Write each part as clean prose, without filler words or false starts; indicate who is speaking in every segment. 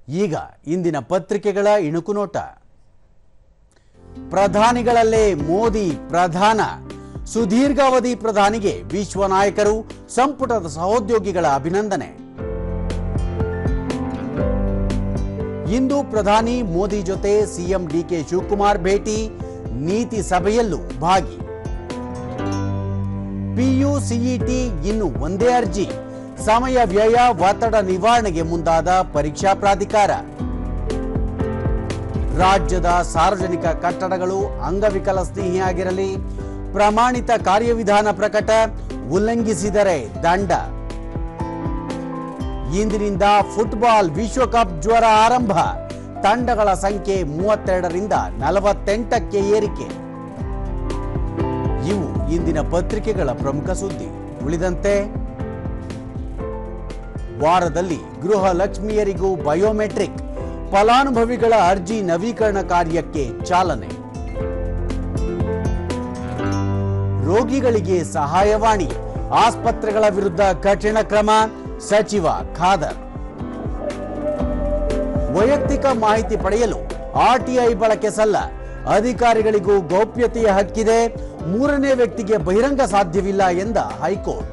Speaker 1: ಈಗ ಇಂದಿನ ಪತ್ರಿಕೆಗಳ ಇಣುಕು ನೋಟ. ಪ್ರಧಾನಿಗಳಲ್ಲೇ ಮೋದಿ ಪ್ರಧಾನ. ಸುದೀರ್ಘಾವಧಿ ಪ್ರಧಾನಿಗೆ ವಿಶ್ವ ನಾಯಕರು, ಸಂಪುಟದ ಸಹೋದ್ಯೋಗಿಗಳ ಅಭಿನಂದನೆ. ಇಂದು ಪ್ರಧಾನಿ ಮೋದಿ ಜೊತೆ ಸಿಎಂ ಡಿಕೆ ಶಿವಕುಮಾರ್ ಭೇಟಿ, ನೀತಿ ಸಭೆಯಲ್ಲೂ ಭಾಗಿ. ಪಿಯುಸಿಇಟಿ ಇನ್ನು ಒಂದೇ ಅರ್ಜಿ, ಸಮಯ ವ್ಯಯ ಒತ್ತಡ ನಿವಾರಣೆಗೆ ಮುಂದಾದ ಪರೀಕ್ಷಾ ಪ್ರಾಧಿಕಾರ. ರಾಜ್ಯದ ಸಾರ್ವಜನಿಕ ಕಟ್ಟಡಗಳು ಅಂಗವಿಕಲ ಸ್ನೇಹಿಯಾಗಿರಲಿ, ಪ್ರಮಾಣಿತ ಕಾರ್ಯವಿಧಾನ ಪ್ರಕಟ, ಉಲ್ಲಂಘಿಸಿದರೆ ದಂಡ. ಇಂದಿನಿಂದ ಫುಟ್ಬಾಲ್ ವಿಶ್ವಕಪ್ ಜ್ವರ ಆರಂಭ, ತಂಡಗಳ ಸಂಖ್ಯೆ 32ರಿಂದ 48ಕ್ಕೆ ಏರಿಕೆ. ಇವು ಇಂದಿನ ಪತ್ರಿಕೆಗಳ ಪ್ರಮುಖ ಸುದ್ದಿ. ಉಳಿದಂತೆ ವಾರದಲ್ಲಿ ಗೃಹ ಲಕ್ಷ್ಮಿಯರಿಗೂ ಬಯೋಮೆಟ್ರಿಕ್, ಫಲಾನುಭವಿಗಳ ಅರ್ಜಿ ನವೀಕರಣ ಕಾರ್ಯಕ್ಕೆ ಚಾಲನೆ. ರೋಗಿಗಳಿಗೆ ಸಹಾಯವಾಣಿ, ಆಸ್ಪತ್ರೆಗಳ ವಿರುದ್ಧ ಕಠಿಣ ಕ್ರಮ, ಸಚಿವ ಖಾದರ್. ವೈಯಕ್ತಿಕ ಮಾಹಿತಿ ಪಡೆಯಲು ಆರ್ಟಿಐ ಬಳಕೆ ಸಲ್ಲ, ಅಧಿಕಾರಿಗಳಿಗೂ ಗೌಪ್ಯತೆಯ ಹಕ್ಕಿದೆ, ಮೂರನೇ ವ್ಯಕ್ತಿಗೆ ಬಹಿರಂಗ ಸಾಧ್ಯವಿಲ್ಲ ಎಂದ ಹೈಕೋರ್ಟ್.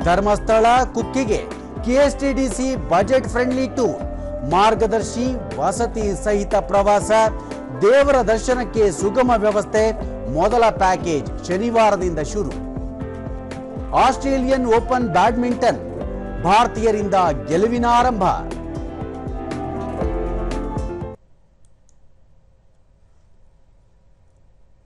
Speaker 1: ಧರ್ಮಸ್ಥಳ ಕುಕ್ಕೆಗೆ ಕೆಎಸ್ಟಿಡಿಸಿ ಬಜೆಟ್ ಫ್ರೆಂಡ್ಲಿ ಟೂರ್, ಮಾರ್ಗದರ್ಶಿ, ವಸತಿ ಸಹಿತ ಪ್ರವಾಸ, ದೇವರ ದರ್ಶನಕ್ಕೆ ಸುಗಮ ವ್ಯವಸ್ಥೆ, ಮೊದಲ ಪ್ಯಾಕೇಜ್ ಶನಿವಾರದಿಂದ ಶುರು. ಆಸ್ಟ್ರೇಲಿಯನ್ ಓಪನ್ ಬ್ಯಾಡ್ಮಿಂಟನ್, ಭಾರತೀಯರಿಂದ ಗೆಲುವಿನ ಆರಂಭ.